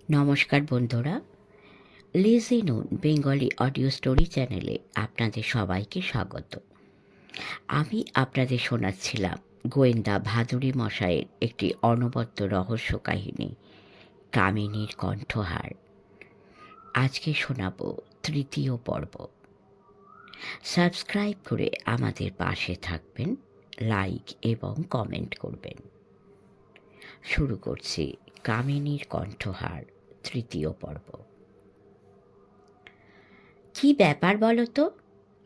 নমস্কার বন্ধুরা, লিজি নুন বেঙ্গলি অডিও স্টোরি চ্যানেলে আপনাদের সবাইকে স্বাগত। আমি আপনাদের শোনাচ্ছিলাম গোয়েন্দা ভাদুড়ি মশাইয়ের একটি অনবদ্য রহস্য কাহিনী, কামিনীর কণ্ঠহার। আজকে শোনাব তৃতীয় পর্ব। সাবস্ক্রাইব করে আমাদের পাশে থাকবেন, লাইক এবং কমেন্ট করবেন। শুরু করছি কামিনীর কণ্ঠহার তৃতীয় পর্ব। কি ব্যাপার বলো তো?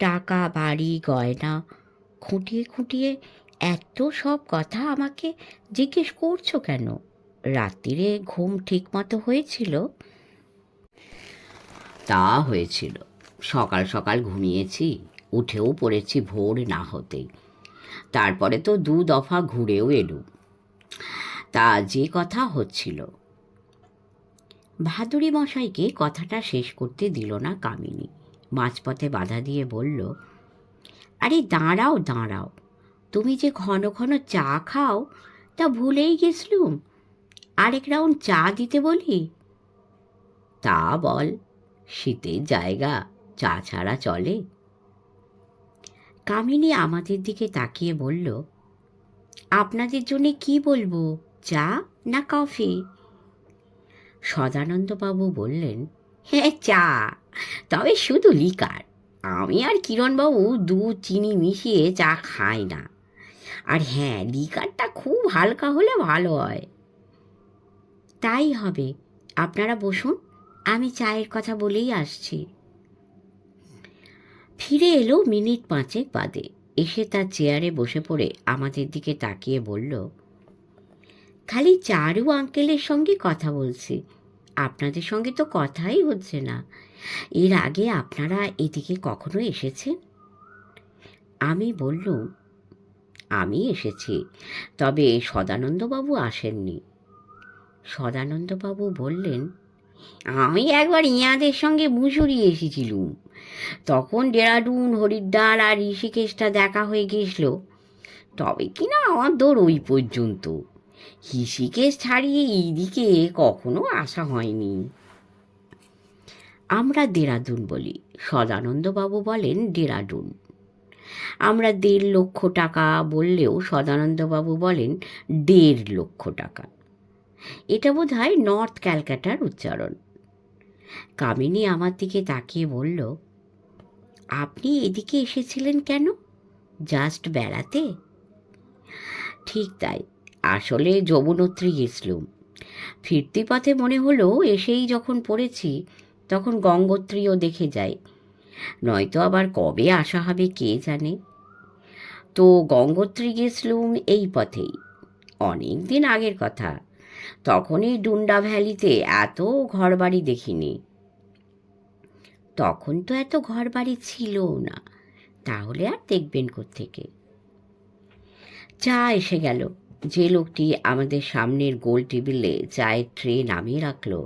টাকা, বাড়ি, গয়না খুঁটিয়ে খুঁটিয়ে এত সব কথা আমাকে জিজ্ঞেস করছো কেন? রাত্রিরে ঘুম ঠিক মতো হয়েছিল? তা হয়েছিল। সকাল সকাল ঘুমিয়েছি, উঠেও পড়েছি ভোর না হতেই। তারপরে তো 2 দফা ঘুরেও এলুম। তা যে কথা হচ্ছিল। ভাদুড়ি মশাইকে কথাটা শেষ করতে দিল না কামিনী। মাঝপথে বাধা দিয়ে বলল, আরে দাঁড়াও দাঁড়াও, তুমি যে ঘন ঘন চা খাও তা ভুলেই গেছলুম। আরেক রাউন্ড চা দিতে বলি? তা বল, শীতের জায়গা, চা ছাড়া চলে? কামিনী আমাদের দিকে তাকিয়ে বলল, আপনাদের জন্যে কি বলবো, চা না কফি? সদানন্দবাবু বললেন, হ্যাঁ চা, তবে শুধু লিকার। আমি আর কিরণবাবু দুধ চিনি মিশিয়ে চা খাই না। আর হ্যাঁ, লিকারটা খুব হালকা হলে ভালো হয়। তাই হবে, আপনারা বসুন, আমি চায়ের কথা বলেই আসছি। ফিরে এলো মিনিট 5 বাদে। এসে তার চেয়ারে বসে পড়ে আমাদের দিকে তাকিয়ে বলল, খালি চারু আঙ্কেলের সঙ্গে কথা বলছি, আপনাদের সঙ্গে তো কথাই হচ্ছে না। এর আগে আপনারা এদিকে কখনো এসেছেন? আমি বললুম, আমি এসেছি, তবে সদানন্দবাবু আসেননি। সদানন্দবাবু বললেন, আমি একবার ইয়াদের সঙ্গে মুসুরি এসেছিলুম, তখন ডেরাডুন, হরিদ্বার আর ঋষিকেশটা দেখা হয়ে গেছিল। তবে কিনা আমার দৌড় ওই পর্যন্ত, ঋষিকেশ ছাড়িয়ে এইদিকে কখনো আসা হয়নি। আমরা দেরাদুন বলি, সদানন্দবাবু বলেন ডেরাডুন। আমরা 1.5 লক্ষ টাকা বললেও সদানন্দবাবু বলেন 1.5 লক্ষ টাকা। এটা বোধ হয় নর্থ ক্যালকাটার উচ্চারণ। কামিনী আমার দিকে তাকিয়ে বলল, আপনি এদিকে এসেছিলেন কেন? জাস্ট বেড়াতে? ঠিক তাই, আসলে যমুনোত্রী গেছলুম। ফিরতি পথে মনে হলো এসেই যখন পড়েছি তখন গঙ্গোত্রীও দেখে যাই, নয়তো আবার কবে আসা হবে কে জানে। তো গঙ্গোত্রী গেছলুম এই পথেই, অনেক দিন আগের কথা। তখনই ডুন্ডা ভ্যালিতে এত ঘরবাড়ি দেখিনি। তখন তো এত ঘরবাড়ি ছিল না, তাহলে আর দেখবেন কোত্থেকে? চা এসে গেল। যে লোকটি আমাদের সামনের গোল টেবিলে চায়ের ট্রে নামিয়ে রাখলো,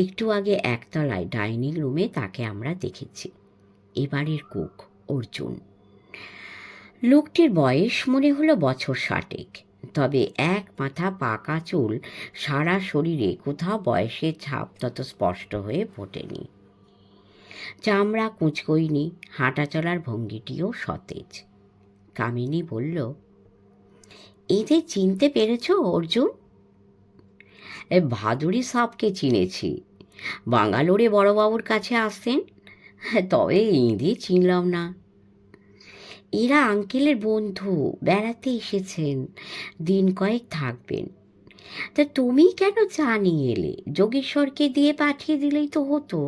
একটু আগে একতলায় ডাইনিং রুমে তাকে আমরা দেখেছি। এবারের কুক অর্জুন। লোকটির বয়স মনে হলো বছর 60, তবে এক মাথা পাকা চুল সারা শরীরে কোথাও বয়সের ছাপ তত স্পষ্ট হয়ে ফোটেনি। চামড়া কুঁচকোয়নি, হাঁটা চলার ভঙ্গিটিও সতেজ। কামিনী বলল, এদের চিনতে পেরেছ অর্জুন? ভাদুড়ি সাপকে চিনেছি, বাঙ্গালোরে বড়বাবুর কাছে আসতেন, তবে এঁদের চিনলাম না। এরা আঙ্কেলের বন্ধু, বেড়াতে এসেছেন, দিন কয়েক থাকবেন। তা তুমি কেন চা নিয়ে এলে? যোগেশ্বরকে দিয়ে পাঠিয়ে দিলেই তো হতো।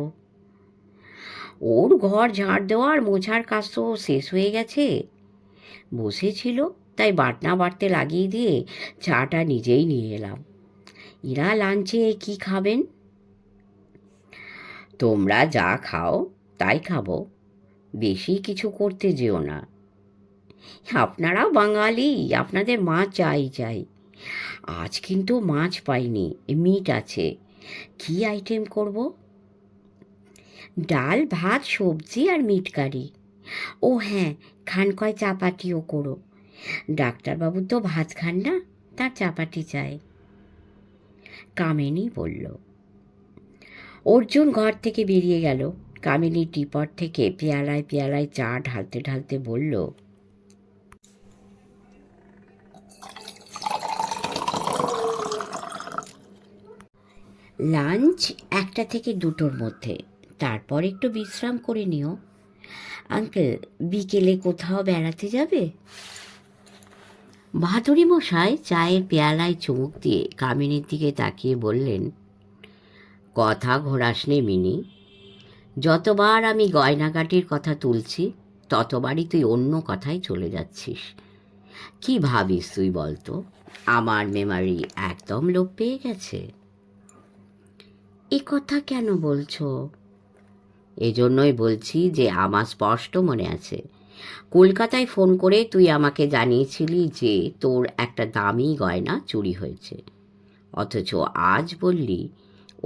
ওর ঘর ঝাড় দেওয়ার মোছার কাজ তো শেষ হয়ে গেছে, বসেছিল তাই বাটনা বাটতে লাগিয়ে দিয়ে চাটা নিজেই নিয়ে এলাম। এরা লাঞ্চে কি খাবেন? তোমরা যা খাও তাই খাবো, বেশি কিছু করতে যেও না। আপনারাও বাঙালি, আপনাদের মাছ চাই চাই। আজ কিন্তু মাছ পাইনি, মিট আছে। কি আইটেম করব? ডাল, ভাত, সবজি আর মিট কারি। ও হ্যাঁ, খানকয় চাপাটিও করো। ডাক্তারবাবু তো ভাত খান না, তার চাপাটি চাই। কামিনী বলল, অর্জুন ঘর থেকে বেরিয়ে গেল। কামিনী টিপট থেকে পেয়ালায় পেয়ালায় চা ঢালতে ঢালতে বলল, লাঞ্চ 1টা থেকে 2টোর মধ্যে, তারপর একটু বিশ্রাম করে নিও। আঙ্কেল, বিকেলে কোথাও বেড়াতে যাবে? ভাদুরী মশাই চায়ের পেয়ালায় চুমুক দিয়ে কামিনীর দিকে তাকিয়ে বললেন, কথা ঘোরাস নে মিনি। যতবার আমি গয়নাগাটির কথা তুলছি ততবারই তুই অন্য কথায় চলে যাচ্ছিস। কি ভাবিস তুই বলতো? আমার মেমারি একদম লোপ পেয়ে গেছে। এ কথা কেন বলছো? এজন্যই বলছি যে আমার স্পষ্ট মনে আছে, কলকাতায় ফোন করে তুই আমাকে জানিয়েছিলি যে তোর একটা দামি গয়না চুরি হয়েছে, অথচ আজ বললি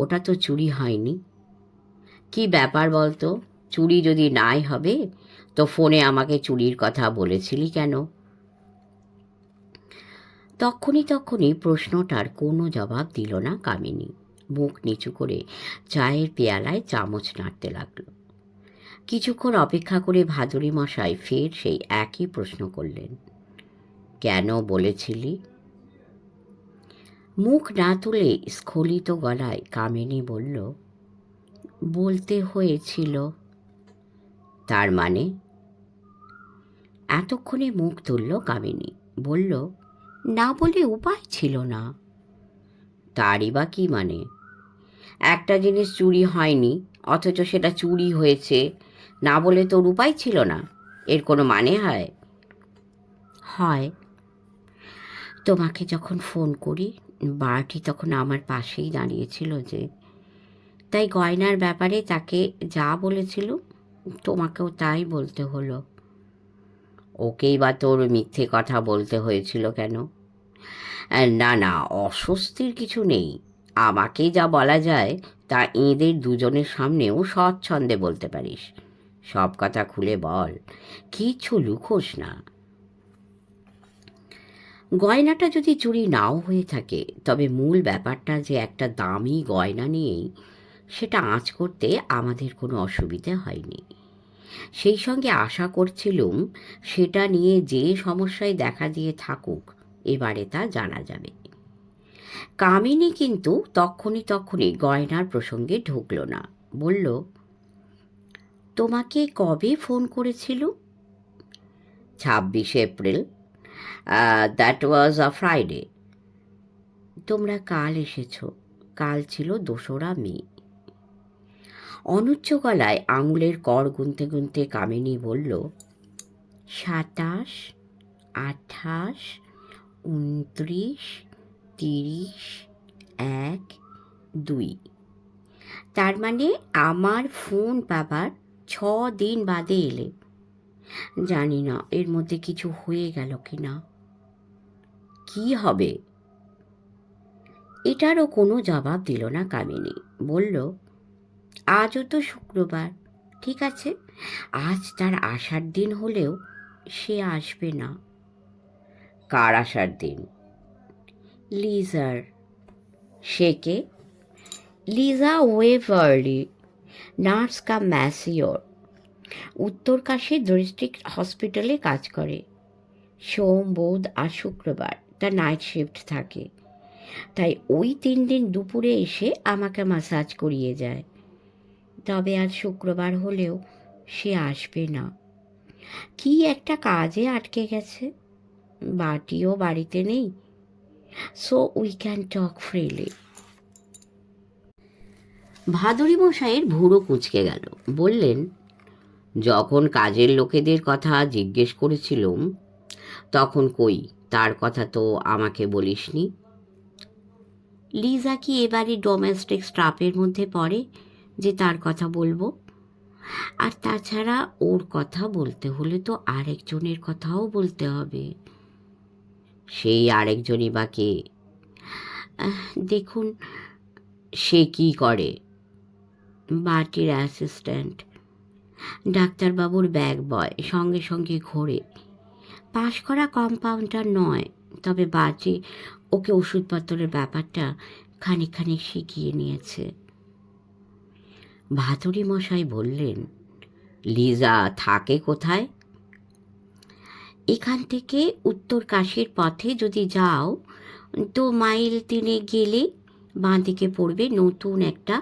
ওটা তো চুরি হয়নি। কি ব্যাপার বলতো? চুরি যদি নাই হবে তো ফোনে আমাকে চুরির কথা বলেছিলি কেন? তক্ষুনি প্রশ্নটার কোনো জবাব দিল না কামিনী। মুখ নিচু করে চায়ের পেয়ালায় চামচ নাড়তে লাগলো। কিছুক্ষণ অপেক্ষা করে ভাদুরী মশাই ফের সেই একই প্রশ্ন করলেন, কেন বলেছিলি? মুখ না তুলে স্খলিত গলায় কামিনী বলল, বলতে হয়েছিল। তার মানে? এতক্ষণে মুখ তুলল কামিনী, বলল, না বলে উপায় ছিল না। তারই বা কি মানে? একটা জিনিস চুরি হয়নি অথচ সেটা চুরি হয়েছে, না বলে তোর উপায় ছিল না, এর কোনো মানে হয়? হয়। তোমাকে যখন ফোন করি বারটি তখন আমার পাশেই দাঁড়িয়েছিল, যে তাই গয়নার ব্যাপারে তাকে যা বলেছিল তোমাকেও তাই বলতে হলো। ওকেই বা তোর মিথ্যে কথা বলতে হয়েছিল কেন? না না, অস্বস্তির কিছু নেই। আমাকে যা বলা যায় তা এদের দুজনের সামনেও স্বচ্ছন্দে বলতে পারিস। সব কথা খুলে বল, কিছু লুকোস না। গয়নাটা যদি চুরি নাও হয়ে থাকে, তবে মূল ব্যাপারটা যে একটা দামি গয়না নিয়েই, সেটা আঁচ করতে আমাদের কোনো অসুবিধে হয়নি। সেই সঙ্গে আশা করছিলুম সেটা নিয়ে যে সমস্যায় দেখা দিয়ে থাকুক, এবারে তা জানা যাবে। কামিনী কিন্তু তক্ষুনি গয়নার প্রসঙ্গে ঢুকল না। বলল, তোমাকে কবে ফোন করেছিল? 26 April. That was a Friday. তোমরা কাল এসেছো, কাল ছিল 2রা মে। অনুচ্চ গলায় আঙুলের কর গুনতে গুনতে কামিনী বলল, 27, 28, 29, 30, 1, 2। তার মানে আমার ফোন পাবার 6 দিন বাদে এলে। জানি না এর মধ্যে কিছু হয়ে গেল কি না। কি হবে? এটারও কোনো জবাব দিল না কামিনী। বলল, আজও তো শুক্রবার, ঠিক আছে, আজ তার আসার দিন হলেও সে আসবে না। কার আসার দিন? লিজার। সে কে? লিজা ওয়েভারলি, নার্স কাম ম্যাসিওর, উত্তরকাশী ডিস্ট্রিক্ট হসপিটালে কাজ করে। সোম, বুধ আর শুক্রবার তার নাইট শিফট থাকে, তাই ওই 3 দিন দুপুরে এসে আমাকে ম্যাসাজ করিয়ে যায়। তবে আজ শুক্রবার হলেও সে আসবে না। কি একটা কাজে আটকে গেছে। বাটিও বাড়িতে নেই, so we can talk freely. Bhaduri মশাইয়ের ভুরু কুঁচকে গেল। বললেন, যখন কাজের লোকেদের কথা জিজ্ঞেস করেছিলুম তখন কই তার কথা তো আমাকে বলিসনি। লিজা কি এবারে ডোমেস্টিক স্টাফের মধ্যে পড়ে যে তার কথা বলবো? আর তাছাড়া ওর কথা বলতে হলে তো আরেকজনের কথাও বলতে হবে। সেই আরেকজনই বা কে? দেখুন, সে কি করে? বাটির অ্যাসিস্ট্যান্ট, ডাক্তারবাবুর ব্যাগ বয়, সঙ্গে সঙ্গে ঘোরে। পাশ করা কম্পাউন্ডার নয়, তবে বাটি ওকে ওষুধপত্রের ব্যাপারটা খানিক শিখিয়ে নিয়েছে। ভাতুড়ি মশাই বললেন, লিজা থাকে কোথায়? এখান থেকে উত্তর কাশীর পথে যদি যাও তো মাইল 3 গেলে বাঁদিকে পড়বে নতুন একটা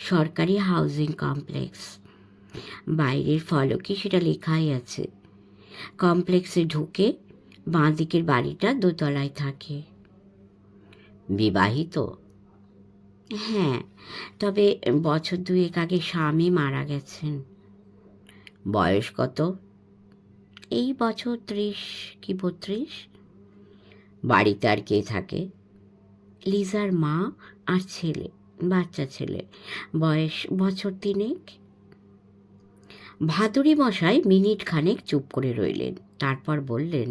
সরকারি হাউজিং কমপ্লেক্স। বাইরের ফলকে সেটা লেখাই আছে। কমপ্লেক্সে ঢুকে বাঁদিকের বাড়িটা দোতলায় থাকে। বিবাহিত? হ্যাঁ, তবে বছর 2 আগে স্বামী মারা গেছেন। বয়স কত? এই বছর 30 কি 32। বাড়িতে আর কে থাকে? লিজার মা আর ছেলে, বাচ্চা ছেলে, বয়স বছর 3। ভাদুড়ি মশাই মিনিট খানেক চুপ করে রইলেন, তারপর বললেন,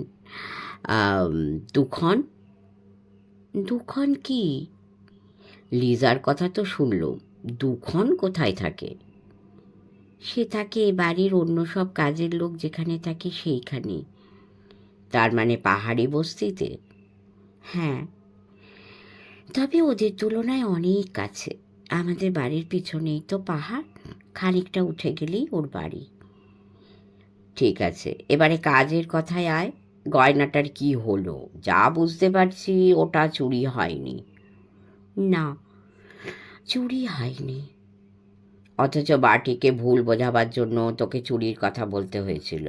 দুখন। দুখন কি? লিজার কথা তো শুনলুম, দুখন কোথায় থাকে? সে থাকে বাড়ির অন্য সব কাজের লোক যেখানে থাকে সেইখানে। তার মানে পাহাড়ি বস্তিতে? হ্যাঁ, তবে ওদের তুলনায় অনেক কাছে। আমাদের বাড়ির পিছনেই তো পাহাড়, খানিকটা উঠে গেলেই ওর বাড়ি। ঠিক আছে, এবারে কাজের কথায় আয়। গয়নাটার কি হলো? যা বুঝতে পারছি ওটা চুরি হয়নি। না, চুরি হয়নি। অথচ বাটিকে ভুল বোঝাবার জন্য তোকে চুরির কথা বলতে হয়েছিল,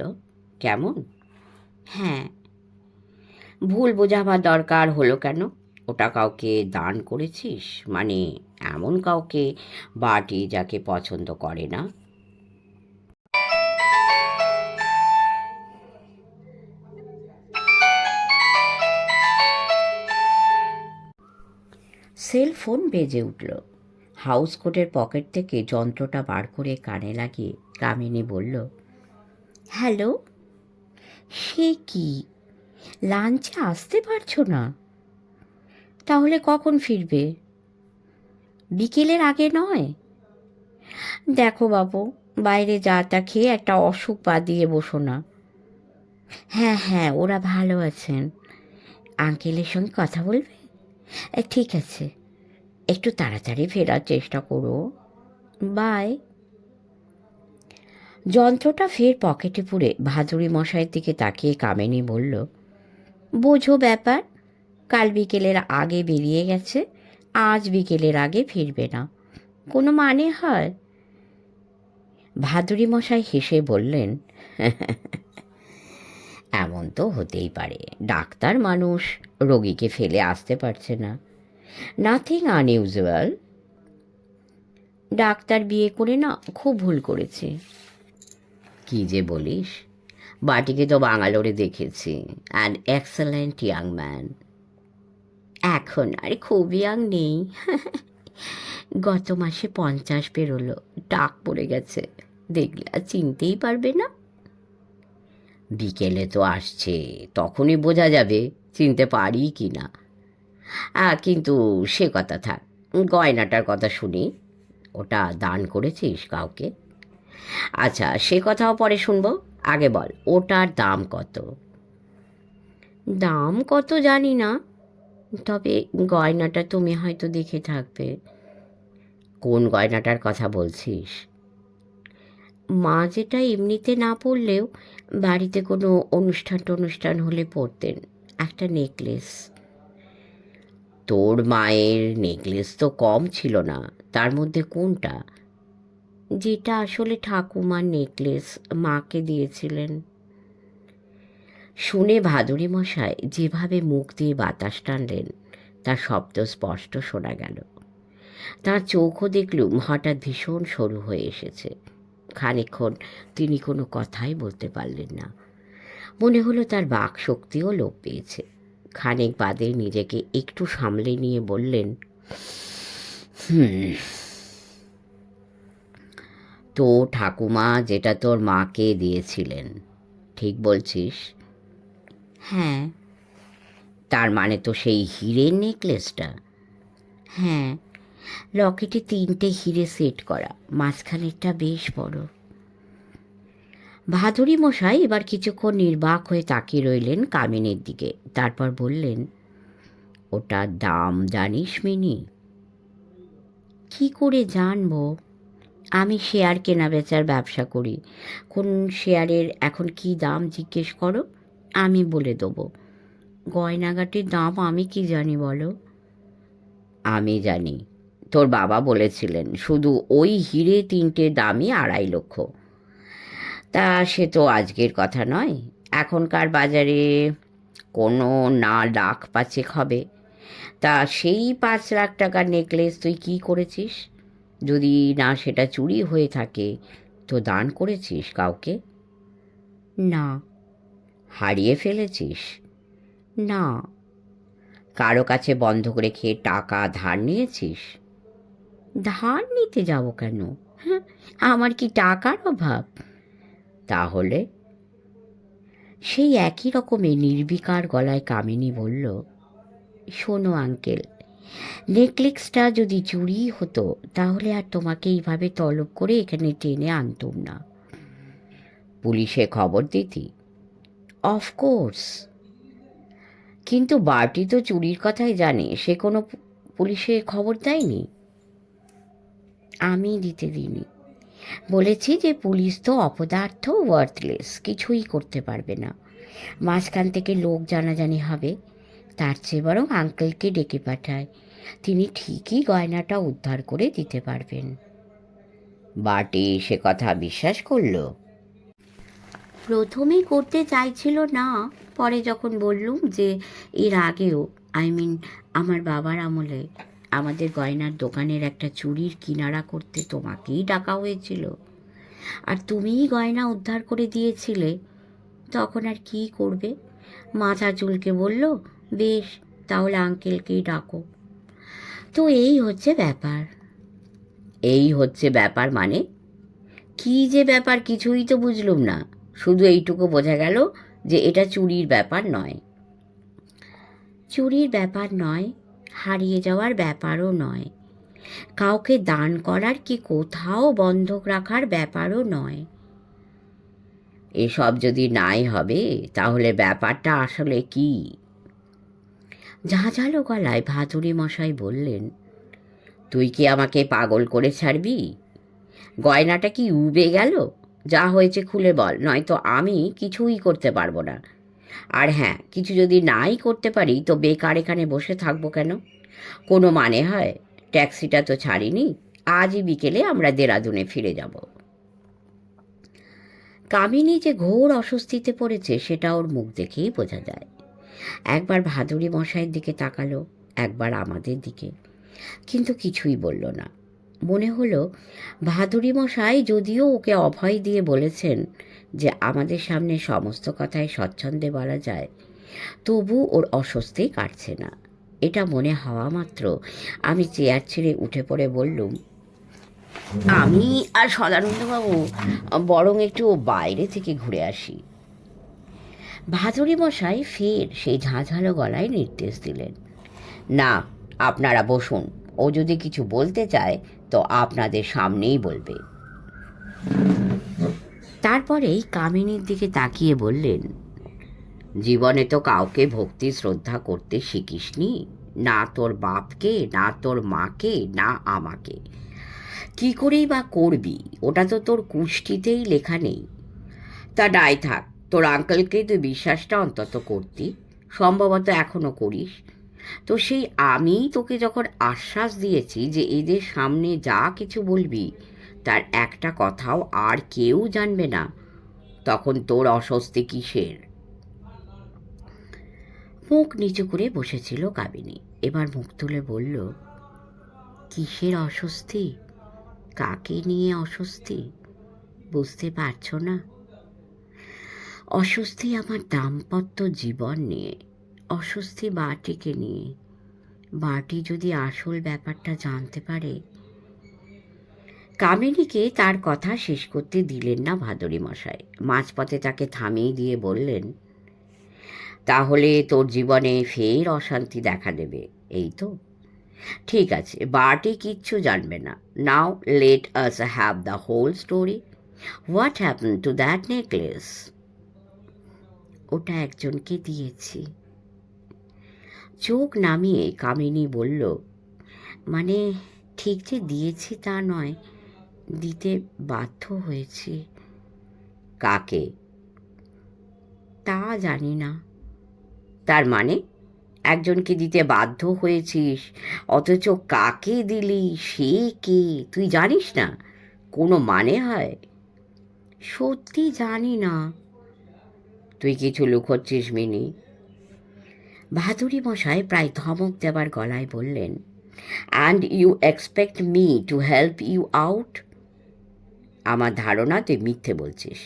কেমন? হ্যাঁ। ভুল বোঝাবার দরকার হলো কেন? ওটা কাউকে দান করেছিস? মানে এমন কাউকে বাটি যাকে পছন্দ করে না? সেল ফোন বেজে উঠল। হাউস কোটের পকেট থেকে যন্ত্রটা বার করে কানে লাগিয়ে কামিনী বলল, হ্যালো। সে কি, লাঞ্চে আসতে পারছো না? তাহলে কখন ফিরবে? বিকেলের আগে নয়? দেখো বাবু, বাইরে যা তা খেয়ে একটা অসুখ বাদিয়ে বসো না। হ্যাঁ হ্যাঁ, ওরা ভালো আছেন। আঙ্কেলের সঙ্গে কথা বলবে? ঠিক আছে, একটু তাড়াতাড়ি ফেরার চেষ্টা করো। বাই। যন্ত্রটা ফের পকেটে পুরে ভাদুড়ি মশাইয়ের দিকে তাকিয়ে কামিনী বলল, বোঝো ব্যাপার। কাল বিকেলের আগে বেরিয়ে গেছে, আজ বিকেলের আগে ফিরবে না, কোনো মানে হয়? ভাদুড়ি মশাই হেসে বললেন, এমন তো হতেই পারে, ডাক্তার মানুষ, রোগীকে ফেলে আসতে পারছে না। Nothing unusual. ডাক্তার বিয়ে করে না খুব ভুল করেছে। কি যে বলিস, বাটিকে তো বাঙ্গালোরে দেখেছি, অ্যান এক্সেলেন্ট ইয়াং ম্যান। এখন আর খুব ইয়াং নেই, গত মাসে 50 পেরোলো, টাক পড়ে গেছে, দেখলে আর চিনতেই পারবে না। বিকেলে তো আসছে, তখনই বোঝা যাবে চিনতে পারি কি না। কিন্তু সে কথা থাক, গয়নাটার কথা শুনি। ওটা দান করেছিস কাউকে? আচ্ছা, সে কথাও পরে শুনবো, আগে বল ওটার দাম কত? দাম কত জানি না, তবে গয়নাটা তুমি হয়তো দেখে থাকবে। কোন গয়নাটার কথা বলছিস? মা যেটা এমনিতে না পরলেও বাড়িতে কোনো অনুষ্ঠান হলে পরতেন, একটা নেকলেস। তোর মায়ের নেকলেস তো কম ছিল না, তার মধ্যে কোনটা? যেটা আসলে ঠাকুমার নেকলেস, মাকে দিয়েছিলেন। শুনে ভাদুড়ি মশাই যেভাবে মুখ দিয়ে বাতাস টানলেন তার শব্দ স্পষ্ট শোনা গেল। তার চোখও দেখলুম হঠাৎ ভীষণ সরু হয়ে এসেছে। খানিকক্ষণ তিনি কোনো কথাই বলতে পারলেন না। মনে হলো তার বাক শক্তিও লোপ পেয়েছে। খানিক বাদে নিজেকে একটু সামলে নিয়ে বললেন, তো ঠাকুমা যেটা তোর মাকে দিয়েছিলেন, ঠিক বলছিস? হ্যাঁ। তার মানে তো সেই হীরের নেকলেসটা? হ্যাঁ, লকেটে 3টে হিরে সেট করা, মাঝখানেরটা বেশ বড়। ভাদুড়ি মশাই এবার কিছুক্ষণ নির্বাক হয়ে তাকিয়ে রইলেন কামিনীর দিকে, তারপর বললেন, ওটার দাম জানিস মিনি? কি করে জানবো, আমি শেয়ার কেনা বেচার ব্যবসা করি। কোন শেয়ারের এখন কি দাম জিজ্ঞেস করো, আমি বলে দেবো। গয়নাগাটির দাম আমি কি জানি বলো? আমি জানি, তোর বাবা বলেছিলেন শুধু ওই হিরে 3টে দামই 2.5 লক্ষ। তা সে তো আজকের কথা নয়, এখনকার বাজারে কোনো না লাখ 5 হবে। তা সেই 5 লাখ টাকার নেকলেস তুই কি করেছিস? যদি না সেটা চুরি হয়ে থাকে তো দান করেছিস কাউকে? না। হারিয়ে ফেলেছিস? না। কারো কাছে বন্ধক রেখে টাকা ধার নিয়েছিস? ধার নিতে যাব কেন? হ্যাঁ, আমার কি টাকার অভাব? তাহলে? সেই একই রকমের নির্বিকার গলায় কামিনী বলল, শোনো আঙ্কেল, নেকলেসটা যদি চুরি হতো তাহলে আর তোমাকে এইভাবে তলব করে এখানে টেনে আনতুম না। পুলিশে খবর দিতি? অফকোর্স। কিন্তু বাটি তো চুরির কথাই জানে, সে কোনো পুলিশে খবর দেয়নি। আমি দিতে দিইনি, বলেছি যে পুলিশ তো অপদার্থ, ওয়ার্থলেস, কিছুই করতে পারবে না। মাঝখান থেকে লোক জানাজানি হবে, তার চেয়ে বরং আঙ্কেলকে ডেকে পাঠায়, তিনি ঠিকই গয়নাটা উদ্ধার করে দিতে পারবেন। বাটি সে কথা বিশ্বাস করল? প্রথমেই করতে চাইছিল না, পরে যখন বললুম যে এর আগেও, আমার বাবার আমলে আমাদের গয়নার দোকানের একটা চুরির কিনারা করতে তোমাকেই ডাকা হয়েছিল, আর তুমিই গয়না উদ্ধার করে দিয়েছিলে, তখন আর কি করবে? মাথা চুলকে বলল, বেশ, তাহলে আঙ্কেলকেই ডাকো। তো এই হচ্ছে ব্যাপার। এই হচ্ছে ব্যাপার মানে? কি যে ব্যাপার কিছুই তো বুঝলুম না। শুধু এইটুকু বোঝা গেল যে এটা চুরির ব্যাপার নয়। চুরির ব্যাপার নয়, হারিয়ে যাওয়ার ব্যাপারও নয়, কাউকে দান করার কি কোথাও বন্ধক রাখার ব্যাপারও নয়। এসব যদি নাই হবে তাহলে ব্যাপারটা আসলে কি? ঝাঁঝালো গলায় ভাদুড়ি মশাই বললেন, তুই কি আমাকে পাগল করে ছাড়বি? গয়নাটা কি উবে গেল? যা হয়েছে খুলে বল, নয়তো আমি কিছুই করতে পারবো না। আর হ্যাঁ, কিছু যদি নাই করতে পারি তো বেকার এখানে বসে থাকবো কেন? কোনো মানে হয়? ট্যাক্সিটা তো ছাড়িনি, আজই বিকেলে আমরা দেরাদুনে ফিরে যাব। কামিনী যে ঘোর অস্বস্তিতে পড়েছে সেটা ওর মুখ দেখেই বোঝা যায়। একবার ভাদুড়ি মশাইয়ের দিকে তাকালো, একবার আমাদের দিকে, কিন্তু কিছুই বলল না। মনে হলো ভাদুড়ি মশাই যদিও ওকে অভয় দিয়ে বলেছেন যে আমাদের সামনে সমস্ত কথাই স্বচ্ছন্দে বলা যায়, তবু ওর অস্বস্তি কাটছে না। এটা মনে হওয়া মাত্র আমি চেয়ার ছেড়ে উঠে পড়ে বললুম, আমি আর সদানন্দবাবু বরং একটু বাইরে থেকে ঘুরে আসি। ভাদুড়ি মশাই ফের সেই ঝাঁঝালো গলায় নির্দেশ দিলেন, না, আপনারা বসুন, ও যদি কিছু বলতে চায় তো আপনাদের সামনেই বলবে। তারপরেই কামিনীর দিকে তাকিয়ে বললেন, জীবনে তো কাউকে ভক্তি শ্রদ্ধা করতে শিখিসনি, না তোর বাপকে, না তোর মাকে, না আমাকে। কি করেই বা করবি? ওটা তো তোর কুষ্ঠিতেই লেখা নেই। তা নাই থাক, তোর আঙ্কেলকে তুই বিশ্বাসটা অন্তত করতি, সম্ভবত এখনো করিস। তো সেই আমি তোকে যখন আশ্বাস দিয়েছি যে এদের সামনে যা কিছু বলবি তার একটা কথাও আর কেউ জানবে না, তখন তোর অস্বস্তি কিসের? মুখ নিচু করে বসেছিল কামিনী, এবার মুখ তুলে বলল, কিসের অস্বস্তি? কাকে নিয়ে অস্বস্তি? বুঝতে পারছো না? অস্বস্তি আমার দাম্পত্য জীবন নিয়ে, অস্বস্তি বাটিকে নিয়ে। বাটি যদি আসল ব্যাপারটা জানতে পারে। কামিনীকে তার কথা শেষ করতে দিলেন না ভাদুড়ি মশাই, মাঝপথে তাকে থামিয়ে দিয়ে বললেন, তাহলে তোর জীবনে ফের অশান্তি দেখা দেবে, এই তো? ঠিক আছে, বাটি কিচ্ছু জানবে না। Now let us have the whole story. What happen to that necklace? ওটা একজনকে দিয়েছি। চোখ নামিয়ে কামিনী বলল, মানে ঠিক যে দিয়েছি তা নয়, দিতে বাধ্য হয়েছি। কাকে? তা জানি না। তার মানে একজনকে দিতে বাধ্য হয়েছিস, অথচ কাকে দিলি সে কে তুই জানিস না? কোনো মানে হয়? সত্যি জানি না। তুই কিছু লুকোচ্ছিস মিনি। ভাদুরী মশাই প্রায় ধমক দেবার গলায় বললেন, and you expect me to help you out? আমার ধারণা তুই মিথ্যে বলছিস।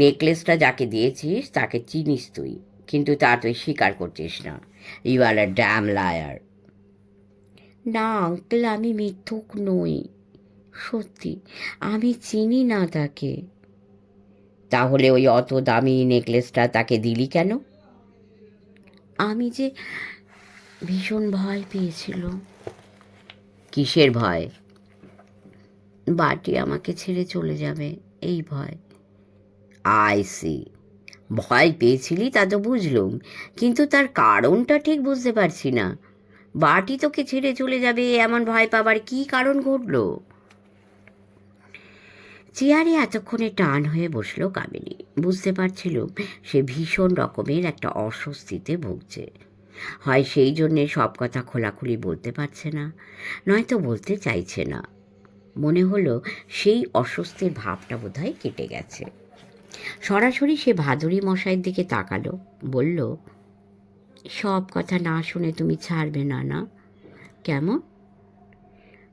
নেকলেসটা যাকে দিয়েছিস তাকে চিনিস তুই, কিন্তু তা তুই স্বীকার করছিস না। You are a damn liar. না আঙ্কেল, আমি মিথ্যুক নই। সত্যি আমি চিনি না তাকে। তাহলে ওই অত দামি নেকলেসটা তাকে দিলি কেন? আমি যে ভীষণ ভয় পেয়েছিল। কিসের ভয়? বাটি আমাকে ছেড়ে চলে যাবে, এই ভয়। I see. ভয় পেয়েছিলি তা তো বুঝলুম, কিন্তু তার কারণটা ঠিক বুঝতে পারছি না। বাটি তোকে ছেড়ে চলে যাবে এমন ভয় পাবার কি কারণ ঘটল? চেয়ারে এতক্ষণে টান হয়ে বসল কামিনী। বুঝতে পারছিল সে ভীষণ রকমের একটা অস্বস্তিতে ভুগছে। হয় সেই জন্যে সব কথা খোলাখুলি বলতে পারছে না, নয়তো বলতে চাইছে না। মনে হলো সেই অস্বস্তির ভাবটা বোধহয় কেটে গেছে। সরাসরি সে ভাদুরী মশাইয়ের দিকে তাকালো, বলল, সব কথা না শুনে তুমি ছাড়বে না, না? কেমন?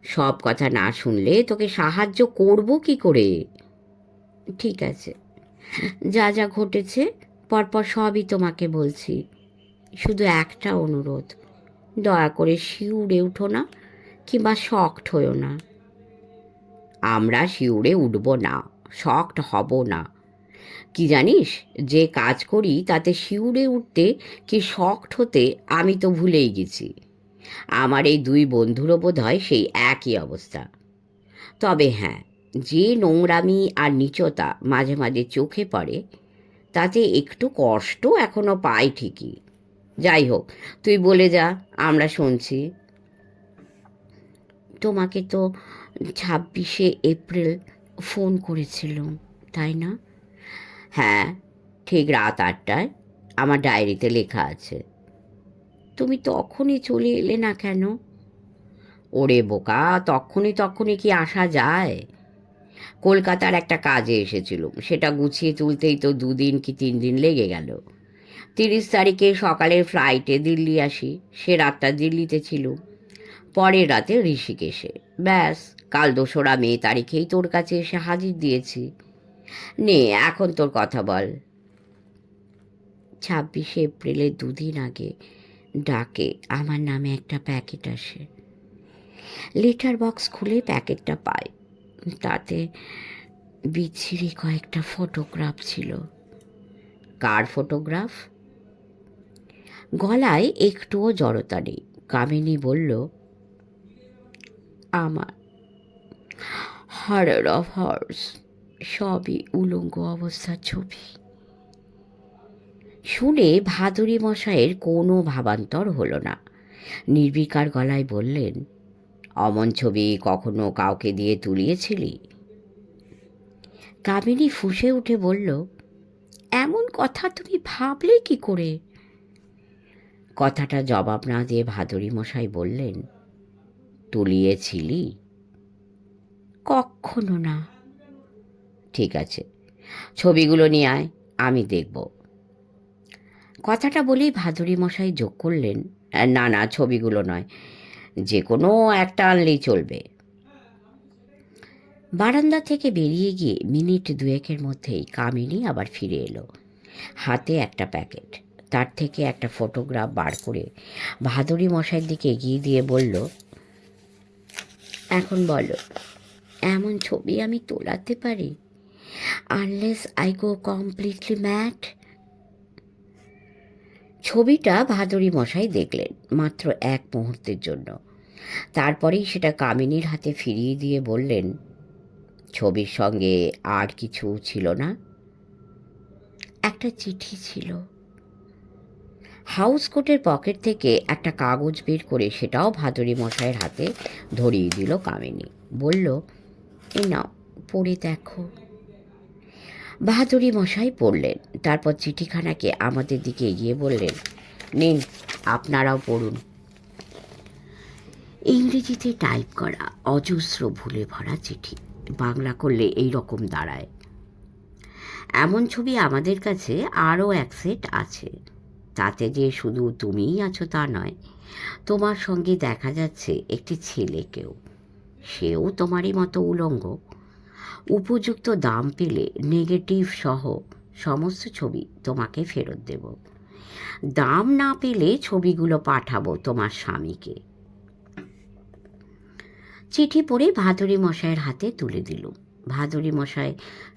সব কথা না শুনলে তোকে সাহায্য করব কি করে? ঠিক আছে, যা যা ঘটেছে পরপর সবই তোমাকে বলছি। শুধু একটা অনুরোধ, দয়া করে শিউরে উঠো না, কিংবা শকড হইও না। আমরা শিউরে উঠব না, শকড হব না। কি জানিস, যে কাজ করি তাতে শিউরে উঠতে কি শকড হতে আমি তো ভুলেই গেছি। আমার এই দুই বন্ধুরও বোধ হয় সেই একই অবস্থা। তবে হ্যাঁ, যে নোংরামি আর নীচতা মাঝে মাঝে চোখে পড়ে, তাতে একটু কষ্ট এখনো পাই ঠিকই। যাই হোক, তুই বলে যা, আমরা শুনছি। তোমাকে তো 26শে এপ্রিল ফোন করেছিলাম, তাই না? হ্যাঁ, ঠিক রাত 8টায়, আমার ডায়েরিতে লেখা আছে। তুমি তখনই চলে এলে না কেন? ওরে বোকা, তখনই কি আসা যায়? কলকাতার একটা কাজে এসেছিলুম, সেটা গুছিয়ে তুলতেই তো 2 দিন কি 3 দিন লেগে গেল। 30 তারিখে সকালের ফ্লাইটে দিল্লি আসি, সে রাতটা দিল্লিতে ছিল, পরের রাতে ঋষিকেশে। ব্যাস, কাল 2রা মে তারিখেই তোর কাছে এসে হাজির দিয়েছি। নে এখন তোর কথা বল। 26শে এপ্রিলের 2 দিন আগে ডাকে আমার নামে একটা প্যাকেট আসে। লেটার বক্স খুলে প্যাকেটটা পাই, তাতে বিচ্ছিরি কয়েকটা ফটোগ্রাফ ছিল। কার ফটোগ্রাফ? গলায় একটুও জড়তা নেই। কামিনী বলল, আমার। হরর অফ হর্স, সবই উলঙ্গ অবস্থার ছবি। শুনে ভাদুরী মশাইয়ের কোনো ভাবান্তর হলো না। নির্বিকার গলায় বললেন, অমন ছবি কখনো কাউকে দিয়ে তুলিয়েছিলি? কামিনী ফুঁসে উঠে বলল, এমন কথা তুমি ভাবলে কি করে? কথাটা জবাব না দিয়ে ভাদুরী মশাই বললেন, তুলিয়েছিলি? কখনো না। ঠিক আছে, ছবিগুলো নিয়ে আয়, আমি দেখব। কথাটা বলেই ভাদুরী মশাই যোগ করলেন, না না, ছবিগুলো নয়, যে কোনো একটা আনলেই চলবে। বারান্দা থেকে বেরিয়ে গিয়ে মিনিট 2-এর মধ্যেই কামিনী আবার ফিরে এলো, হাতে একটা প্যাকেট। তার থেকে একটা ফটোগ্রাফ বার করে ভাদুরী মশাইয়ের দিকে এগিয়ে দিয়ে বলল, এখন বলো, এমন ছবি আমি তোলাতে পারি? Unless I go completely mad. ছবিটা ভাদুরী মশাই দেখলেন মাত্র 1 মুহূর্তের জন্য। তারপরেই সেটা কামিনীর হাতে ফিরিয়ে দিয়ে বললেন, ছবির সঙ্গে আর কিছু ছিল না? একটা চিঠি ছিল। হাউস কোটের পকেট থেকে একটা কাগজ বের করে সেটাও ভাদুরী মশাইয়ের হাতে ধরিয়ে দিল কামিনী। বলল, এই নাও, পড়ে দেখো। বাহাদুরি মশাই পড়লেন, তারপর চিঠিখানাকে আমাদের দিকে এগিয়ে বললেন, নিন, আপনারাও পড়ুন। ইংরেজিতে টাইপ করা অজস্র ভুলে ভরা চিঠি বাংলা করলে এই রকম দাঁড়ায়। এমন ছবি আমাদের কাছে আরও এক সেট আছে। তাতে যে শুধু তুমিই আছো তা নয়, তোমার সঙ্গে দেখা যাচ্ছে একটি ছেলেকেও। সেও তোমারই মতো উলঙ্গ। উপযুক্ত দাম পেলে নেগেটিভ সহ সমস্ত ছবি তোমাকে ফেরত দেব। দাম না পেলে ছবিগুলো পাঠাবো তোমার স্বামীকে। চিঠি পড়ে ভাদুরী মশাইয়ের হাতে তুলে দিল। ভাদুরী মশাই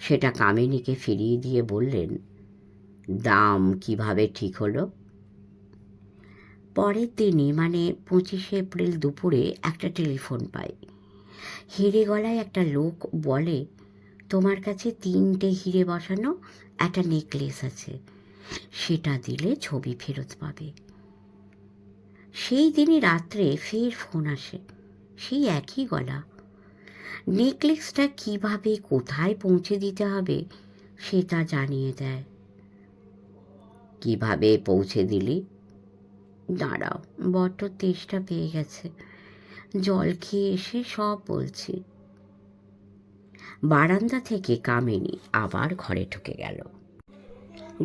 সেটা কামিনীকে ফিরিয়ে দিয়ে বললেন, দাম কিভাবে ঠিক হলো? পরের দিনই মানে 25শে এপ্রিল দুপুরে একটা টেলিফোন পাই। হিরে গলায় একটা লোক বলে, তোমার কাছে 3টে হিরে বসানো একটা নেকলেস আছে, সেটা দিলে ছবি ফেরত পাবে। সেই দিনই রাত্রে ফের ফোন আসে, সেই একই গলা। নেকলেসটা কিভাবে কোথায় পৌঁছে দিতে হবে সেটা জানিয়ে দেয়। কিভাবে পৌঁছে দিলি? দাঁড়াও, বড্ড তেষ্টা পেয়ে গেছে, জল খেয়ে এসে সব বলছি। বারান্দা থেকে কামিনী আবার ঘরে ঢুকে গেল।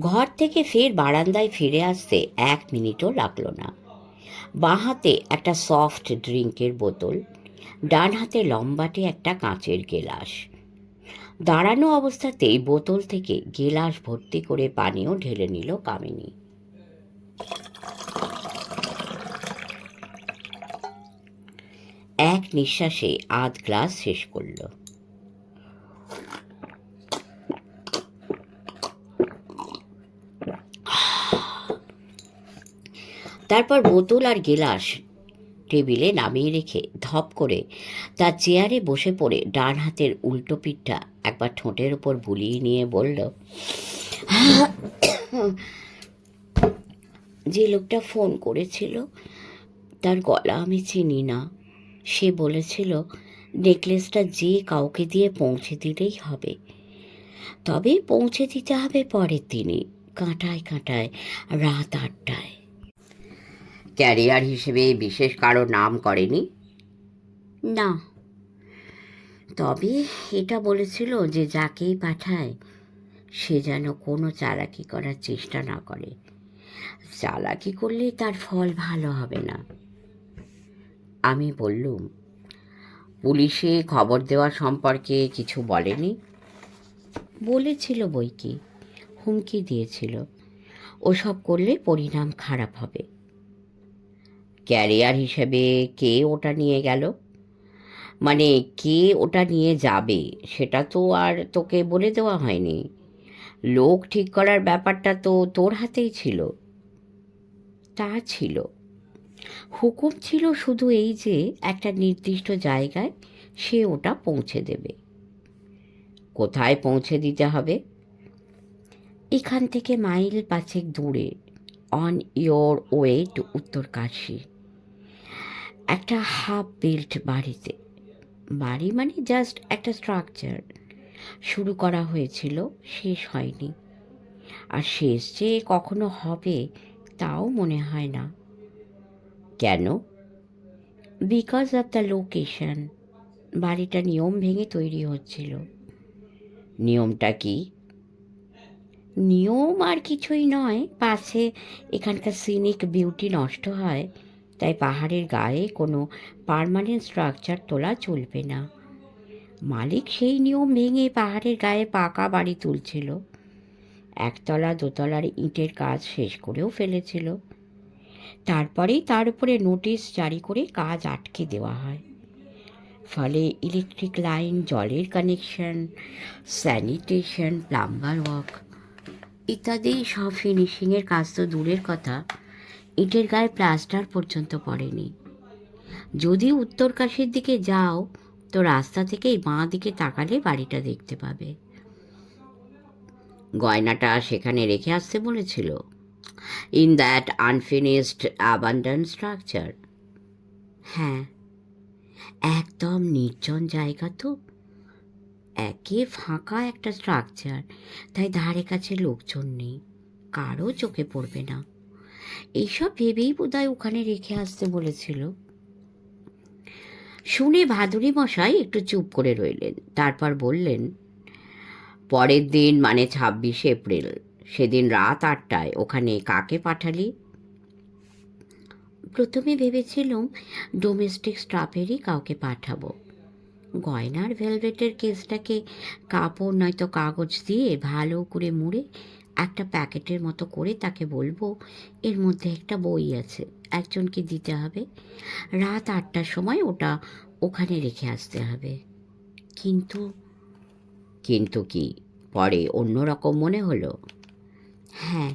ঘর থেকে ফের বারান্দায় ফিরে আসতে 1 মিনিটও লাগলো না। বাঁ হাতে একটা সফট ড্রিঙ্কের বোতল, ডান হাতে লম্বাটে একটা কাঁচের গেলাস। দাঁড়ানো অবস্থাতেই বোতল থেকে গেলাস ভর্তি করে পানীয় ঢেলে নিল কামিনী। এক নিঃশ্বাসে আধ গ্লাস শেষ করল। তারপর বোতল আর গেলাস টেবিলে নামিয়ে রেখে ধপ করে তার চেয়ারে বসে পড়ে ডান হাতের উল্টো পিঠটা একবার ঠোঁটের ওপর বুলিয়ে নিয়ে বলল, যে লোকটা ফোন করেছিল তার গলা আমি চিনি না। সে বলেছিল নেকলেসটা যে কাউকে দিয়ে পৌঁছে দিলেই হবে, তবে পৌঁছে দিতে হবে পরের দিনই কাঁটায় কাঁটায় রাত 8টায়। ক্যারিয়ার হিসেবে বিশেষ কারো নাম করেনি? না, তবে এটা বলেছিল যে যাকেই পাঠায় সে যেন কোনো চালাকি করার চেষ্টা না করে। চালাকি করলে তার ফল ভালো হবে না। আমি বললুম, পুলিশে খবর দেওয়া সম্পর্কে কিছু বলেনি? বলেছিল বই কি, হুমকি দিয়েছিল ওসব করলে পরিণাম খারাপ হবে। ক্যারিয়ার হিসেবে কে ওটা নিয়ে গেল? মানে কে ওটা নিয়ে যাবে সেটা তো আর তোকে বলে দেওয়া হয়নি। লোক ঠিক করার ব্যাপারটা তো তোর হাতেই ছিল। তা ছিল, হুকুম ছিল শুধু এই যে একটা নির্দিষ্ট জায়গায় সে ওটা পৌঁছে দেবে। কোথায় পৌঁছে দিতে হবে? এখান থেকে মাইল 5 দূরে, on your way to Uttarkashi, একটা হাফ বিল্ট বাড়িতে। বাড়ি মানে জাস্ট একটা স্ট্রাকচার, শুরু করা হয়েছিল, শেষ হয়নি। আর শেষ যে কখনো হবে তাও মনে হয় না। কেন? Because of the location. বাড়িটা নিয়ম ভেঙে তৈরি হচ্ছিল। নিয়মটা কি? নিয়ম আর কিছুই নয়, পাশে এখানকার সিনিক বিউটি নষ্ট হয়, তাই পাহাড়ের গায়ে কোনো পার্মানেন্ট স্ট্রাকচার তোলা চলবে না। মালিক সেই নিয়ম ভেঙে পাহাড়ের গায়ে পাকা বাড়ি তুলছিল। 1তলা 2তলার ইটের কাজ শেষ করেও ফেলেছিল। তারপরেই তার উপরে নোটিশ জারি করে কাজ আটকে দেওয়া হয়। ফলে ইলেকট্রিক লাইন, জলের কানেকশন, স্যানিটেশন, প্লাম্বার ওয়ার্ক ইত্যাদি সব ফিনিশিংয়ের কাজ তো দূরের কথা, ইটের গায়ে প্লাস্টার পর্যন্ত পড়েনি। যদি উত্তরকাশীর দিকে যাও তো রাস্তা থেকেই বাঁ দিকে তাকালে বাড়িটা দেখতে পাবে। গয়নাটা সেখানে রেখে আসতে বলেছিল, in that unfinished abandon structure. হ্যাঁ, একদম নির্জন জায়গা তো, একে ফাঁকা একটা স্ট্রাকচার, তাই ধারে কাছে লোকজন নেই, কারও চোখে পড়বে না। এইসব ভেবেই বোধহয় ওখানে রেখে আসতে বলেছিল। শুনে ভাদুরী মশাই একটু চুপ করে রইলেন, তারপর বললেন, পরের দিন মানে 26 এপ্রিল, সেদিন রাত 8টায় ওখানে কাকে পাঠালি? প্রথমে ভেবেছিলাম ডোমেস্টিক স্টাফেরই কাউকে পাঠাবো। গয়নার ভেলভেটের কেসটাকে কাপড় নয়তো কাগজ দিয়ে ভালো করে মুড়ে একটা প্যাকেটের মতো করে তাকে বলবো এর মধ্যে একটা বই আছে, একজনকে দিতে হবে, রাত 8টার সময় ওটা ওখানে রেখে আসতে হবে। কিন্তু কিন্তু কি পরে অন্য রকম মনে হলো? হ্যাঁ,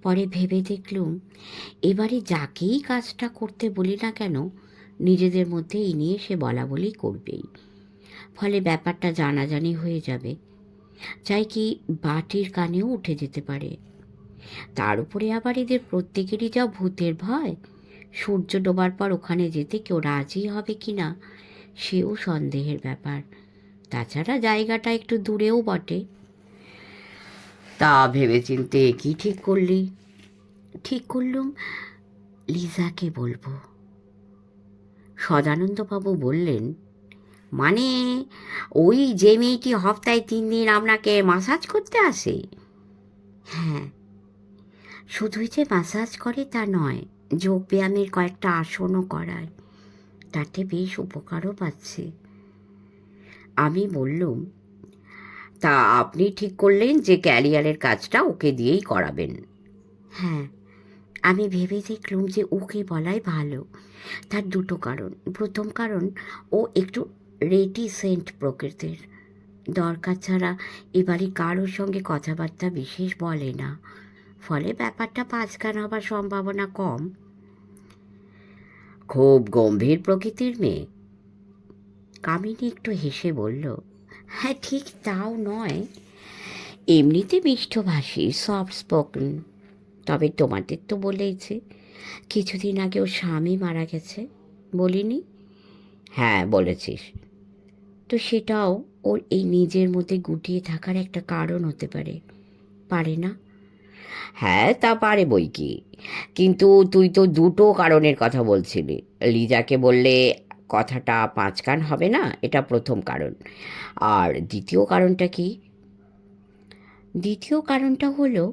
পরে ভেবে দেখলুম এবারে যাকেই কাজটা করতে বলি না কেন নিজেদের মধ্যে এই নিয়ে সে বলা বলি করবেই। ফলে ব্যাপারটা জানাজানি হয়ে যাবে, চাই কি বাটির কানেও উঠে যেতে পারে। তার উপরে আবার এদের প্রত্যেকেরই যা ভূতের ভয়, সূর্য ডোবার পর ওখানে যেতে কেউ রাজি হবে কি না সেও সন্দেহের ব্যাপার। তাছাড়া জায়গাটা একটু দূরেও বটে। তা ভেবেচিন্তে কি ঠিক করলি? ঠিক করলুম লিজাকে বলবো। সদানন্দবাবু বললেন, মানে ওই যে মেয়েটি হপ্তায় 3 দিন আপনাকে মাসাজ করতে আসে? হ্যাঁ, শুধুই যে মাসাজ করে তা নয়, যোগব্যায়ামের কয়েকটা আসনও করায়, তাতে বেশ উপকারও পাচ্ছে। আমি বললুম, তা আপনি ঠিক করলেন যে ক্যারিয়ারের কাজটা ওকে দিয়েই করাবেন? হ্যাঁ, আমি ভেবে দেখলুম যে ওকে বলাই ভালো। তার দুটো কারণ। প্রথম কারণ, ও একটু রেটিসেন্ট প্রকৃতির, দরকার ছাড়া এবারে কারোর সঙ্গে কথাবার্তা বিশেষ বলে না, ফলে ব্যাপারটা পাঁচকান হবার সম্ভাবনা কম। খুব গম্ভীর প্রকৃতির মেয়ে? কামিনী একটু হেসে বলল, হ্যাঁ ঠিক তাও নয়, এমনিতে মিষ্টভাষী, সফট স্পোকেন। তবে তোমাদের তো বলেইছে কিছুদিন আগে ওর স্বামী মারা গেছে, বলিনি? হ্যাঁ বলেছিস। তো সেটাও ওর এই নিজের মধ্যে গুটিয়ে থাকার একটা কারণ হতে পারে, পারে না? হ্যাঁ তা পারে বই কি, কিন্তু তুই তো দুটো কারণের কথা বলছিলি। লিজাকে বললে কথাটা পাঁচকান হবে না, এটা প্রথম কারণ। আর দ্বিতীয় কারণটা কি? দ্বিতীয় কারণটা হলো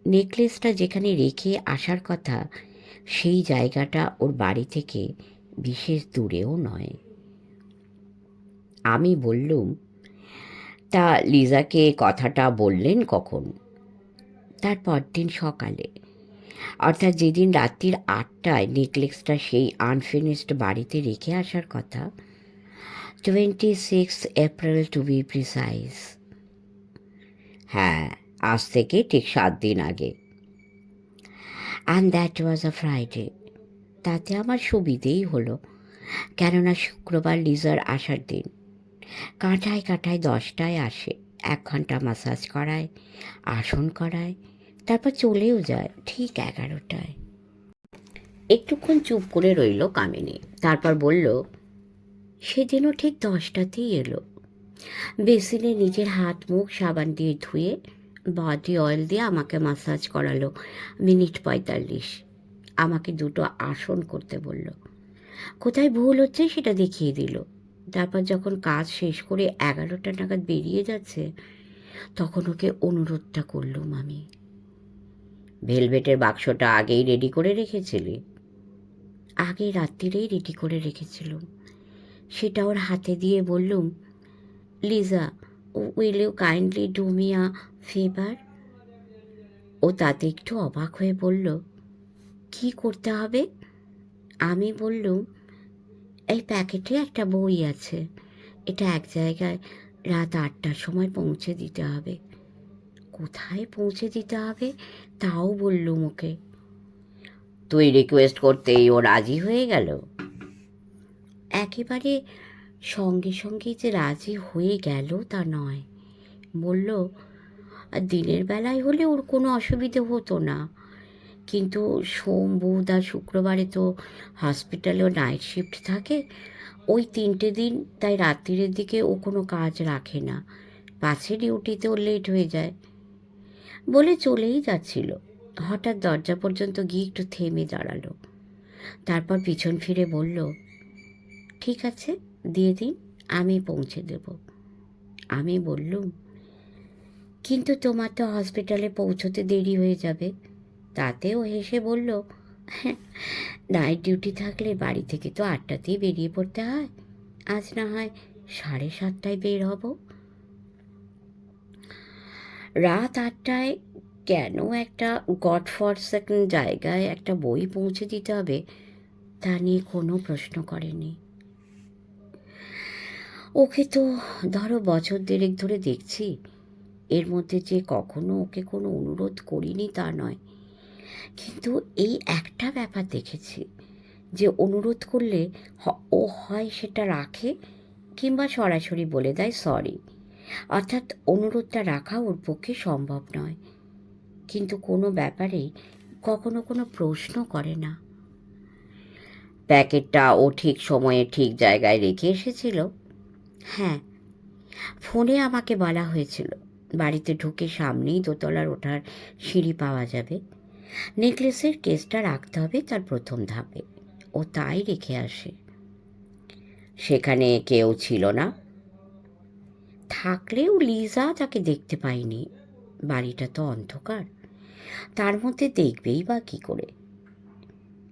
নেকলেসটা যেখানে রেখে আসার কথা সেই জায়গাটা ওর বাড়ি থেকে বিশেষ দূরেও নয়। আমি বললুম, তা লিজাকে কথাটা বললেন কখন? তার পরদিন সকালে, অর্থাৎ যেদিন রাত্রির 8টায় নেকলেসটা সেই আনফিনিশড বাড়িতে রেখে আসার কথা, 26 এপ্রিল টু বি প্রিসাইজ। হ্যাঁ, আজ থেকে ঠিক 7 দিন আগে। And that was a Friday. তাতে আমার সুবিধেই হলো, কেননা শুক্রবার লিজার আসার দিন। কাঁটায় কাঁটায় 10টায় আসে, 1 ঘন্টা মাসাজ করায়, আসন করায়, তারপর চলেও যায় ঠিক 11টায়। একটুক্ষণ চুপ করে রইল কামিনী, তারপর বলল, সেদিনও ঠিক 10টাতেই এলো। বেসিনে নিজের হাত মুখ সাবান দিয়ে ধুয়ে বডি অয়েল দিয়ে আমাকে মাসাজ করালো মিনিট 45। আমাকে দুটো আসন করতে বলল, কোথায় ভুল হচ্ছে সেটা দেখিয়ে দিল। তারপর যখন কাজ শেষ করে 11টা নাগাদ বেরিয়ে যাচ্ছে, তখন ওকে অনুরোধটা করলুম আমি। ভেলভেটের বাক্সটা আগেই রেডি করে রেখেছিলি? আগে রাত্রিরেই রেডি করে রেখেছিলুম। সেটা ওর হাতে দিয়ে বললুম, Liza, will you kindly do me a favour? ও তাতে একটু অবাক হয়ে বলল, কি করতে হবে? আমি বললুম, এই প্যাকেটে একটা বই আছে, এটা এক জায়গায় রাত 8টার সময় পৌঁছে দিতে হবে। কোথায় পৌঁছে দিতে হবে তাও বললুম ওকে। তুই রিকোয়েস্ট করতেই ও রাজি হয়ে গেল? একেবারে সঙ্গে সঙ্গে যে রাজি হয়ে গেল তা নয়, বলল দিনের বেলায় হলে ওর কোনো অসুবিধে হতো না, কিন্তু সোম বুধ আর শুক্রবারে তো হসপিটালেও নাইট শিফট থাকে, ওই 3টে দিন, তাই রাত্রিরের দিকে ও কোনো কাজ রাখে না, পাছে ডিউটিতে ওর লেট হয়ে যায় বলে চলেই যাচ্ছিল। হঠাৎ দরজা পর্যন্ত গিয়ে একটু থেমে দাঁড়ালো, তারপর পিছন ফিরে বলল, ঠিক আছে, দিয়ে দিন, আমি পৌঁছে দেব। আমি বললুম, কিন্তু তোমার তো হসপিটালে পৌঁছতে দেরি হয়ে যাবে। তাতেও হেসে বলল, নাইট ডিউটি থাকলে বাড়ি থেকে তো 8টাতেই বেরিয়ে পড়তে হয়, আজ না হয় 7:30টায় বের হব। রাত 8টায় কেন একটা গড ফরসেকেন জায়গায় একটা বই পৌঁছে দিতে হবে তা নিয়ে কোনো প্রশ্ন করেনি। ওকে তো ধরো বছর 1.5 ধরে দেখছি, এর মধ্যে যে কখনো ওকে কোনো অনুরোধ করিনি তা নয়, কিন্তু এই একটা ব্যাপার দেখেছি যে অনুরোধ করলে ও হয় সেটা রাখে, কিংবা সরাসরি বলে দেয় সরি, অর্থাৎ অনুরোধটা রাখা ওর পক্ষে সম্ভব নয়, কিন্তু কোনো ব্যাপারেই কখনো কোনো প্রশ্ন করে না। প্যাকেটটা ও ঠিক সময়ে ঠিক জায়গায় রেখে এসেছিল। হ্যাঁ, ফোনে আমাকে বলা হয়েছিল বাড়িতে ঢুকে সামনেই দোতলার ওঠার সিঁড়ি পাওয়া যাবে, নেকলেসের কেসটা রাখতে হবে তার প্রথম ধাপে। ও তাই রেখে আসে। সেখানে কেউ ছিল না, থাকলেও লিজা তাকে দেখতে পায়নি। বাড়িটা তো অন্ধকার, তার মধ্যে দেখবেই বা কী করে?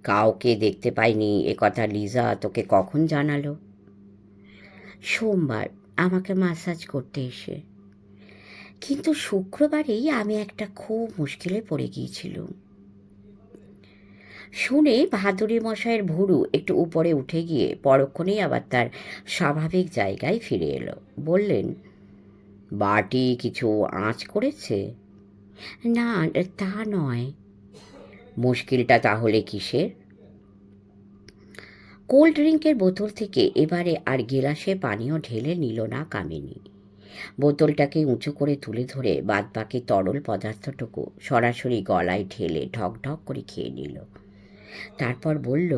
কাউকে দেখতে পাইনি এ কথা লিজা তোকে কখন জানালো? সোমবার, আমাকে ম্যাসাজ করতে এসে। কিন্তু শুক্রবারেই আমি একটা খুব মুশকিলে পড়ে গিয়েছিলাম। শুনে ভাদুরী মশাইয়ের ভুরু একটু উপরে উঠে গিয়ে পরক্ষণেই আবার তার স্বাভাবিক জায়গায় ফিরে এলো। বললেন, বাটি কিছু আঁচ করেছে? না, তা নয়। মুশকিলটা তাহলে কিসের? কোল্ড ড্রিঙ্কের বোতল থেকে এবারে আর গেলাসে পানীয় ঢেলে নিল না কামিনী। বোতলটাকে উঁচু করে তুলে ধরে বাদবাকি তরল পদার্থটুকু সরাসরি গলায় ঢেলে ঢক ঢক করে খেয়ে নিল। তারপর বলল,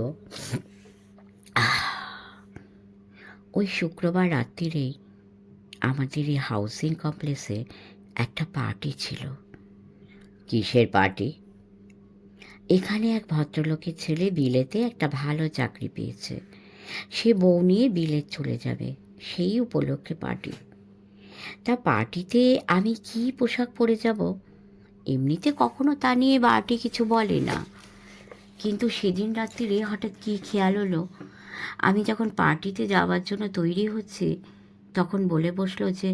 ওই শুক্রবার রাত্রিরেই আমাদের এই হাউসিং কমপ্লেক্সে একটা পার্টি ছিল। কিসের পার্টি? এখানে এক ভদ্রলোকের ছেলে বিলেতে একটা ভালো চাকরি পেয়েছে, সে বউ নিয়ে বিলেত চলে যাবে, সেই উপলক্ষে পার্টি। তা পার্টিতে আমি কি পোশাক পরে যাব? এমনিতে কখনো তা নিয়ে বাড়তি কিছু বলে না, কিন্তু সেদিন রাত্রিরে হঠাৎ কী খেয়াল হলো, আমি যখন পার্টিতে যাওয়ার জন্য তৈরি হচ্ছি তখন বলে বসলো যে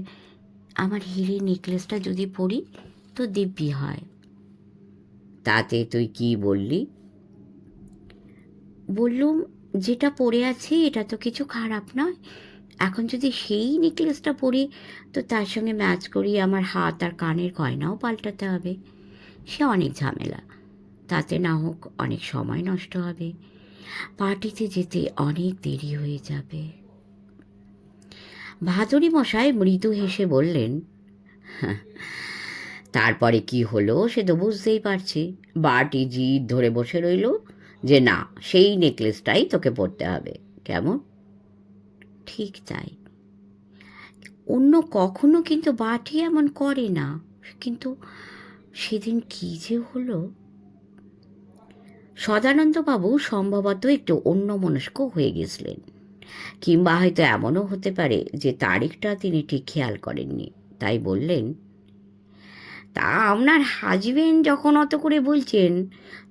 আমার হিরের নেকলেসটা যদি পরি তো দিব্যি হয়। তাতে তুই কি বললি? বললুম, যেটা পরে আছি এটা তো কিছু খারাপ নয়, এখন যদি সেই নেকলেসটা পরি তো তার সঙ্গে ম্যাচ করিয়ে আমার হাত আর কানের গয়নাও পাল্টাতে হবে, সে অনেক ঝামেলা, তাতে না হোক অনেক সময় নষ্ট হবে, পার্টিতে যেতে অনেক দেরি হয়ে যাবে। ভাদুরী মশাই মৃদু হেসে বললেন, তারপরে কি হলো সে তো বুঝতেই পারছি। বাটি জিদ ধরে বসে রইল যে না, সেই নেকলেসটাই তোকে পরতে হবে। কেমন? ঠিক তাই। অন্য কখনো কিন্তু বাটি এমন করে না, কিন্তু সেদিন কি যে হলো। সদানন্দবাবু সম্ভবত একটু অন্যমনস্ক হয়ে গেছিলেন, কিংবা হয়তো এমনও হতে পারে যে তারিখটা তিনি ঠিক খেয়াল করেননি। তাই বললেন, তা আপনার হাজবেন্ড যখন অত করে বলছেন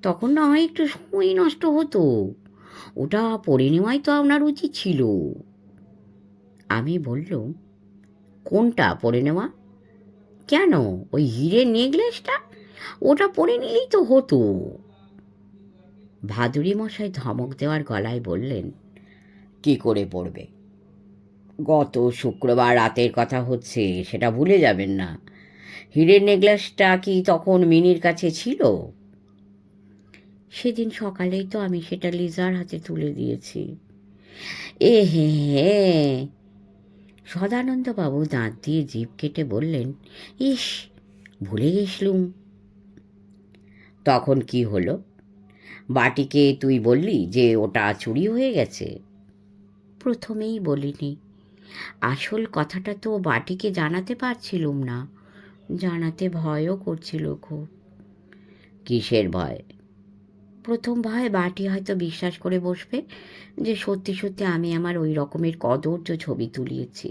তখন না হয় একটু সময় নষ্ট হতো, ওটা পড়ে নেওয়াই তো আপনার উচিত ছিল। আমি বললুম, কোনটা পড়ে নেওয়া? কেন, ওই হিরের নেকলেসটা? ওটা পরে নিলেই তো হতো। ভাদুরী মশাই ধমক দেওয়ার গলায় বললেন, কি করে পড়বে? গত শুক্রবার রাতের কথা হচ্ছে, সেটা ভুলে যাবেন না। হিরের নেকলেসটা কি তখন মিনির কাছে ছিল? সেদিন সকালেই তো আমি সেটা লিজার হাতে তুলে দিয়েছি। এ হে হে। সদানন্দবাবু দাঁত দিয়ে জিভ কেটে বললেন, ইস, ভুলে গেছলুম। তখন কি হলো? বাটিকে তুই বললি যে ওটা চুরি হয়ে গেছে? প্রথমেই বলিনি। আসল কথাটা তো বাটিকে জানাতে পারছিলুম না, জানাতে ভয়ও করছিল খুব। কিসের ভয়? প্রথম ভয় বাটি হয়তো বিশ্বাস করে বসবে যে সত্যি সত্যি আমি আমার ওই রকমের কদর্য ছবি তুলিয়েছি।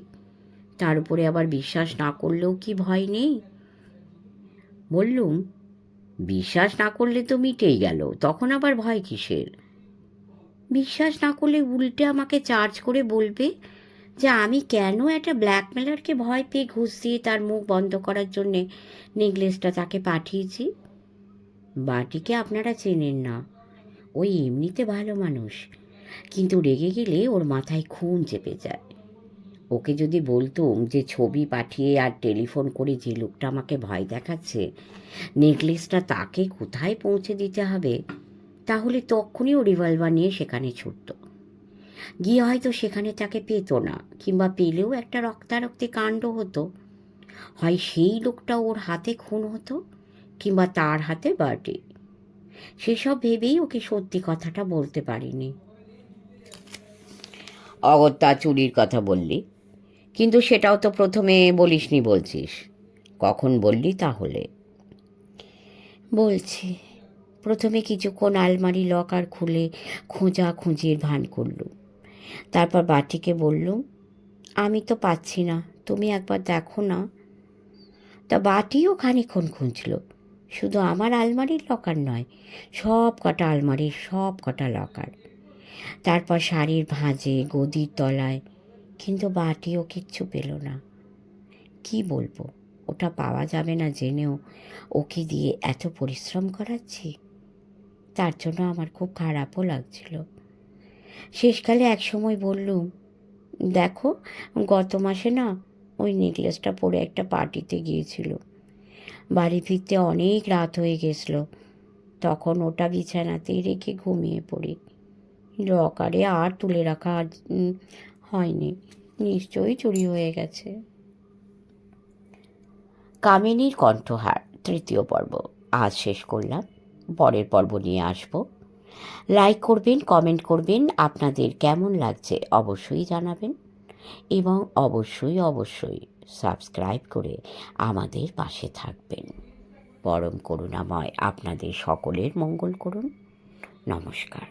তার উপরে আবার বিশ্বাস না করলেও কি ভয় নেই? বললুম, বিশ্বাস না করলে তো মিটেই গেল, তখন আবার ভয় কিসের? বিশ্বাস না করলে উল্টে আমাকে চার্জ করে বলবে যে আমি কেন একটা ব্ল্যাকমেলারকে ভয় পেয়ে ঘুষ দিয়ে তার মুখ বন্ধ করার জন্যে নেকলেসটা তাকে পাঠিয়েছি। বাটিকে আপনারা চেনেন না, ওই এমনিতে ভালো মানুষ, কিন্তু রেগে গেলে ওর মাথায় খুন চেপে যায়। ওকে যদি বলতুম যে ছবি পাঠিয়ে আর টেলিফোন করে যে লোকটা আমাকে ভয় দেখাচ্ছে নেকলেসটা তাকে কোথায় পৌঁছে দিতে হবে, তাহলে তখনই ও রিভলভার নিয়ে সেখানে ছুটত। গিয়ে হয়তো সেখানে তাকে পেত না, কিংবা পেলেও একটা রক্তারক্তি কাণ্ড হতো। হয় সেই লোকটা ওর হাতে খুন হতো, কিংবা তার হাতে বার্থডে। সেসব ভেবেই ওকে সত্যি কথাটা বলতে পারিনি। অগত্যা চুরির কথা বললি, কিন্তু সেটাও তো প্রথমে বলিসনি বলছিস। কখন বললি তাহলে? বলছি, প্রথমে কিছুক্ষণ আলমারি লকার খুলে খোঁজাখুঁজির ভান করলুম। তারপর বাটিকে বললুম, আমি তো পাচ্ছি না, তুমি একবার দেখো না। তা বাটিও খানিকক্ষণ খুঁজল, শুধু আমার আলমারির লকার নয়, সব কটা আলমারির সব কটা লকার, তারপর শাড়ির ভাঁজে, গদির তলায়, কিন্তু বাটিও কিচ্ছু পেল না। কি বলবো, ওটা পাওয়া যাবে না জেনেও ওকে দিয়ে এত পরিশ্রম করাচ্ছি। তার জন্য আমার খুব খারাপও লাগছিল। শেষকালে এক সময় বললুম, দেখো, গত মাসে না ওই নেকলেসটা পরে একটা পার্টিতে গিয়েছিল। বাড়ি ফিরতে অনেক রাত হয়ে গেছিল, তখন ওটা বিছানাতেই রেখে ঘুমিয়ে পড়ি। লকারে আর তুলে রাখা হয়নি, নিশ্চয়ই চুরি হয়ে গেছে। কামিনীর কণ্ঠহার তৃতীয় পর্ব আজ শেষ করলাম। পরের পর্ব নিয়ে আসব। লাইক করবেন, কমেন্ট করবেন, আপনাদের কেমন লাগছে অবশ্যই জানাবেন, এবং অবশ্যই অবশ্যই সাবস্ক্রাইব করে আমাদের পাশে থাকবেন। পরম করুণাময় আপনাদের সকলের মঙ্গল করুন। নমস্কার।